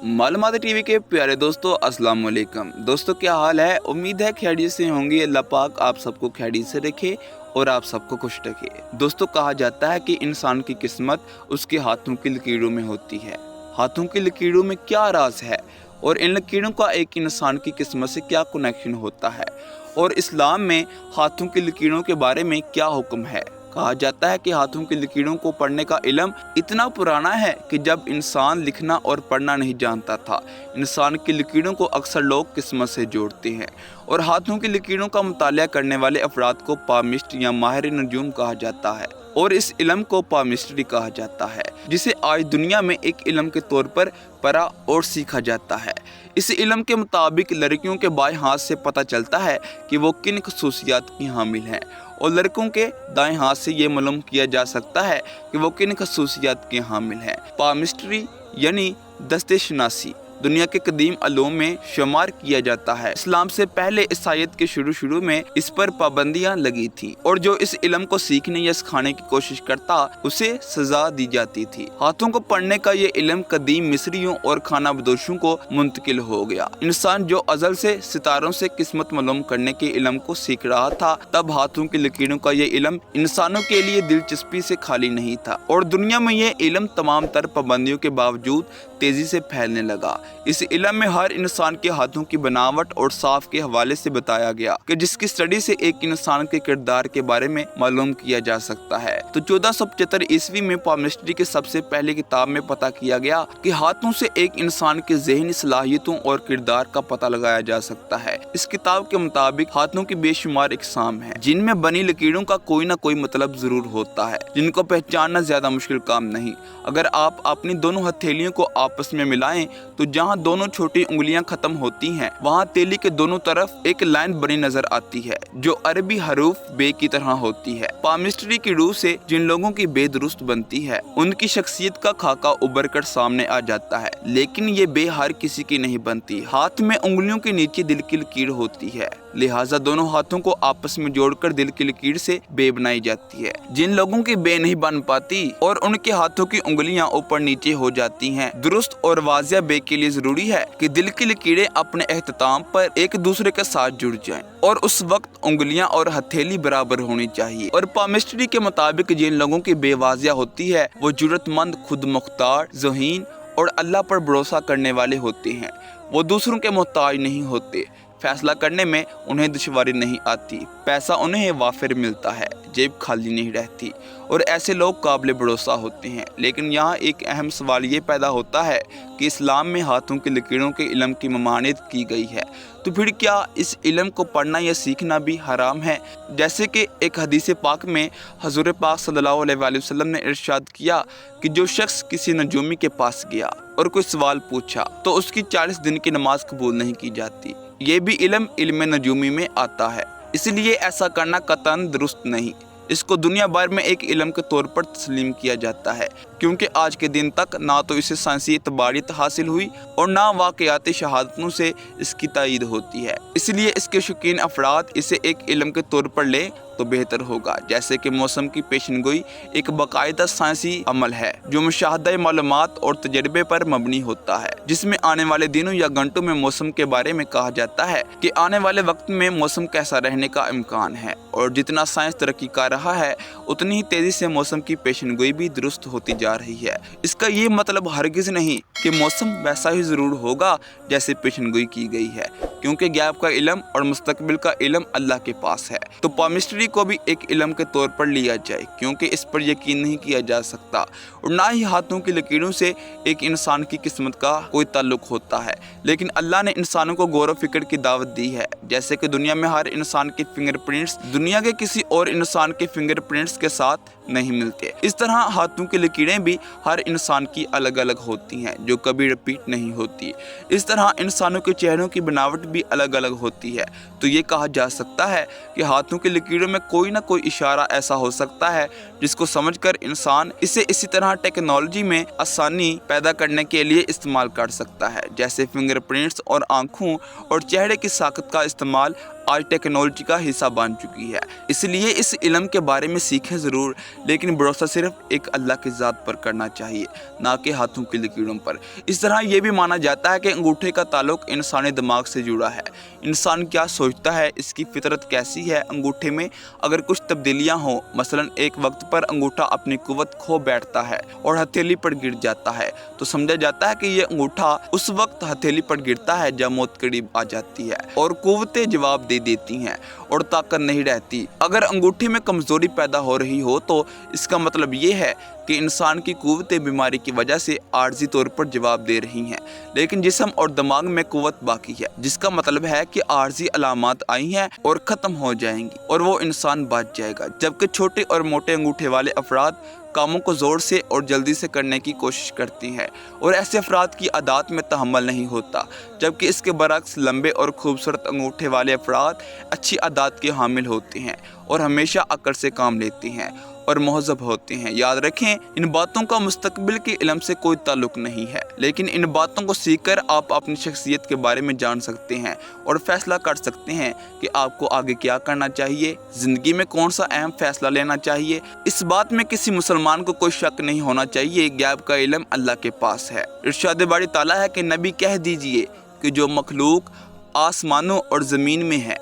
मालूमात टीवी के प्यारे दोस्तों, अस्सलाम वालेकुम। दोस्तों, क्या हाल है? उम्मीद है खैरियत से होंगे। अल्लाह पाक आप सबको खैरियत से रखे और आप सबको खुश रखे। दोस्तों, कहा जाता है कि इंसान की किस्मत उसके हाथों की लकीरों में होती है। हाथों की लकीरों में क्या राज है और इन लकीरों का एक इंसान की किस्मत से क्या कनेक्शन होता है, और इस्लाम में हाथों की लकीरों के बारे में क्या हुक्म है। कहा जाता है कि हाथों की लकीरों को पढ़ने का इल्म इतना पुराना है कि जब इंसान लिखना और पढ़ना नहीं जानता था, इंसान की लकीरों को अक्सर लोग किस्मत से जोड़ते हैं, और हाथों की लकीरों का मुतालिया करने वाले अफराद को पामिस्ट या माहिर नजूम कहा जाता है, और इस इल्म को पामिस्ट्री कहा जाता है, जिसे आज दुनिया में एक इल्म के तौर पर पढ़ा और सीखा जाता है। इस इल्म के मुताबिक लड़कियों के बाएं हाथ से पता चलता है कि वो किन खसूसियात की हामिल हैं, और लड़कों के दाएं हाथ से ये मालूम किया जा सकता है कि वो किन खसूसियात के हामिल हैं। पामिस्ट्री यानी दस्ते शनासी दुनिया के कदीम अलूम में शुमार किया जाता है। इस्लाम से पहले ईसाईयत के शुरू में इस पर पाबंदियां लगी थी, और जो इस इल्म को सीखने या सिखाने की कोशिश करता उसे सजा दी जाती थी। हाथों को पढ़ने का ये इल्म कदीम मिस्रियों और खाना बदोशों को मुंतकिल हो गया। इंसान जो अजल से सितारों से किस्मत मालूम करने के इल्म को सीख रहा था, तब हाथों की लकीरों का ये इल्म इंसानों के लिए दिलचस्पी से खाली नहीं था, और दुनिया में ये इल्म तमाम तर पाबंदियों के बावजूद तेजी से फैलने लगा। इस इल्म में हर इंसान के हाथों की बनावट और साफ के हवाले से बताया गया कि जिसकी स्टडी से एक इंसान के किरदार के बारे में मालूम किया जा सकता है। तो 1475 ईस्वी में पामिस्ट्री के सबसे पहले किताब में पता किया गया कि हाथों से एक इंसान के ज़हनी सलाहियतों और किरदार का पता लगाया जा सकता है। इस किताब के मुताबिक हाथों की बेशुमार इकसाम है, जिनमें बनी लकीरों का कोई ना कोई मतलब जरूर होता है, जिनको पहचानना ज्यादा मुश्किल काम नहीं। अगर आप अपनी दोनों हथेलियों को आपस में मिलाएं तो जहां दोनों छोटी उंगलियां खत्म होती हैं, वहां तेली के दोनों तरफ एक लाइन बनी नजर आती है, जो अरबी हरूफ बे की तरह होती है। पामिस्ट्री की रूह से जिन लोगों की बे दुरुस्त बनती है, उनकी शख्सियत का खाका उभर कर सामने आ जाता है, लेकिन ये बे हर किसी की नहीं बनती। हाथ में उंगलियों के नीचे दिल की लकीर होती है, लिहाजा दोनों हाथों को आपस में जोड़कर दिल की लकीर से बे बनाई जाती है। जिन लोगों की बे नहीं बन पाती और उनके हाथों की उंगलियां ऊपर नीचे हो जाती हैं, दुरुस्त और वाजिया बे के लिए जरूरी है कि दिल की लकीरें अपने एहतमाम पर एक दूसरे के साथ जुड़ जाएं, और उस वक्त उंगलियां और हथेली बराबर होनी चाहिए। और पामिस्ट्री के मुताबिक जिन लोगों की बेवाजिया होती है, वो जुर्रतमंद, खुद मुख्तार, ज़हीन और अल्लाह पर भरोसा करने वाले होते हैं। वो दूसरों के मोहताज नहीं होते, फैसला करने में उन्हें दुश्वारी नहीं आती, पैसा उन्हें वाफिर मिलता है, जेब खाली नहीं रहती, और ऐसे लोग काबिल भरोसा होते हैं। लेकिन यहाँ एक अहम सवाल ये पैदा होता है कि इस्लाम में हाथों की लकीरों के इल्म की ममानियत की गई है, तो फिर क्या इस इल्म को पढ़ना या सीखना भी हराम है? जैसे कि एक हदीस पाक में हजूर पाक सल्लल्लाहु अलैहि वसल्लम ने इरशाद किया कि जो शख्स किसी नजूमी के पास गया और कोई सवाल पूछा तो उसकी 40 दिन की नमाज कबूल नहीं की जाती। ये भी इल्म नजूमी में आता है, इसलिए ऐसा करना कतन दुरुस्त नहीं। इसको दुनिया भर में एक इल्म के तौर पर तस्लीम किया जाता है, क्योंकि आज के दिन तक ना तो इसे साइंसी इतबारियत हासिल हुई और ना वाक़याती शहादतों से इसकी तायीद होती है। इसलिए इसके शौकीन अफराद इसे एक इल्म के तौर पर लें तो बेहतर होगा। जैसे कि मौसम की पेशनगोई एक बाकायदा साइंसी अमल है जो मुशाहदा मालूमात और तजर्बे पर मबनी होता है, जिसमें आने वाले दिनों या घंटों में मौसम के बारे में कहा जाता है कि आने वाले वक्त में मौसम कैसा रहने का इम्कान है, और जितना साइंस तरक्की कर रहा है उतनी ही तेजी से मौसम की पेशनगोई भी दुरुस्त होती जा रही है। इसका ये मतलब हरगिज नहीं कि मौसम वैसा ही जरूर होगा जैसे पेशनगोई की गई है, क्योंकि गैब का इल्म और मुस्तकबिल का इल्म अल्लाह के पास है। तो पामिस्ट्री को भी एक इल्म के तौर पर लिया जाए, क्योंकि इस पर यकीन नहीं किया जा सकता, और ना ही हाथों की लकीरों से एक इंसान की किस्मत का कोई ताल्लुक होता है। लेकिन अल्लाह ने इंसानों को गौर फिक्र की दावत दी है। जैसे कि दुनिया में हर इंसान के फिंगरप्रिंट्स दुनिया के किसी और इंसान के फिंगरप्रिंट्स के साथ नहीं मिलते, इस तरह हाथों की लकीरें भी हर इंसान की अलग अलग होती हैं, जो कभी रिपीट नहीं होती। इस तरह इंसानों के चेहरों की बनावट भी अलग अलग होती है। तो ये कहा जा सकता है कि हाथों की लकीरों में कोई ना कोई इशारा ऐसा हो सकता है जिसको समझकर इंसान इसे इसी तरह टेक्नोलॉजी में आसानी पैदा करने के लिए इस्तेमाल कर सकता है। जैसे फिंगरप्रिंट्स और आंखों और चेहरे की साकत का इस्तेमाल आज टेक्नोलॉजी का हिस्सा बन चुकी है। इसलिए इस इल्म के बारे में सीखें ज़रूर, लेकिन भरोसा सिर्फ एक अल्लाह की ज़ात पर करना चाहिए, ना कि हाथों की लकीरों पर। इस तरह ये भी माना जाता है कि अंगूठे का ताल्लुक इंसानी दिमाग से जुड़ा है। इंसान क्या सोचता है, इसकी फितरत कैसी है। अंगूठे में अगर कुछ तब्दीलियाँ हों, मसलन एक वक्त पर अंगूठा अपनी कुव्वत खो बैठता है और हथेली पर गिर जाता है, तो समझा जाता है कि ये अंगूठा उस वक्त हथेली पर गिरता है जब मौत करीब आ जाती है और कुव्वतें जवाब दे देती हैं और ताकत नहीं रहती। अगर अंगूठे में कमजोरी पैदा हो रही हो तो इसका मतलब ये है कि इंसान की कुव्वतें बीमारी की वजह से आर्जी तौर पर जवाब दे रही हैं, लेकिन जिस्म और दिमाग में कुव्वत बाकी है, जिसका मतलब है कि आर्जी अलामत आई हैं और ख़त्म हो जाएंगी और वो इंसान बच जाएगा। जबकि छोटे और मोटे अंगूठे वाले अफराद कामों को ज़ोर से और जल्दी से करने की कोशिश करती हैं और ऐसे अफराद की आदत में तहम्मुल नहीं होता, जबकि इसके बरक्स लंबे और खूबसूरत अंगूठे वाले अफराद अच्छी आदत के हामिल होते हैं और हमेशा अक्ल से काम लेते हैं और महज़ब होते हैं। याद रखें, इन बातों का मुस्तकबिल के इल्म से कोई ताल्लुक नहीं है, लेकिन इन बातों को सीखकर आप अपनी शख्सियत के बारे में जान सकते हैं और फैसला कर सकते हैं कि आपको आगे क्या करना चाहिए, ज़िंदगी में कौन सा अहम फैसला लेना चाहिए। इस बात में किसी मुसलमान को कोई शक नहीं होना चाहिए, गैब का इल्म अल्लाह के पास है। इरशाद बारी ताला है कि नबी कह दीजिए कि जो मखलूक आसमानों और ज़मीन में है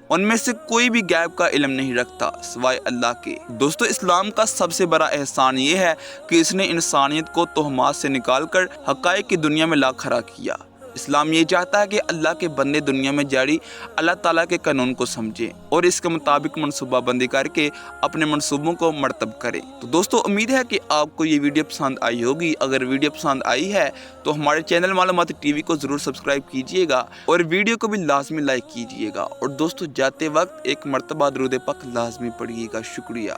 उनमें से कोई भी गैब का इल्म नहीं रखता सिवाय अल्लाह के। दोस्तों, इस्लाम का सबसे बड़ा एहसान ये है कि इसने इंसानियत को तोहमात से निकालकर हक़ाइक़ की दुनिया में ला खड़ा किया। इस्लाम ये चाहता है कि अल्लाह के बंदे दुनिया में जारी अल्लाह ताला के कानून को समझें और इसके मुताबिक मनसूबाबंदी करके अपने मनसूबों को मरतब करें। तो दोस्तों, उम्मीद है कि आपको ये वीडियो पसंद आई होगी। अगर वीडियो पसंद आई है तो हमारे चैनल मालूमाती टीवी को ज़रूर सब्सक्राइब कीजिएगा और वीडियो को भी लाजमी लाइक कीजिएगा। और दोस्तों, जाते वक्त एक मरतबा दुरूद पाक लाजमी पढ़िएगा। शुक्रिया।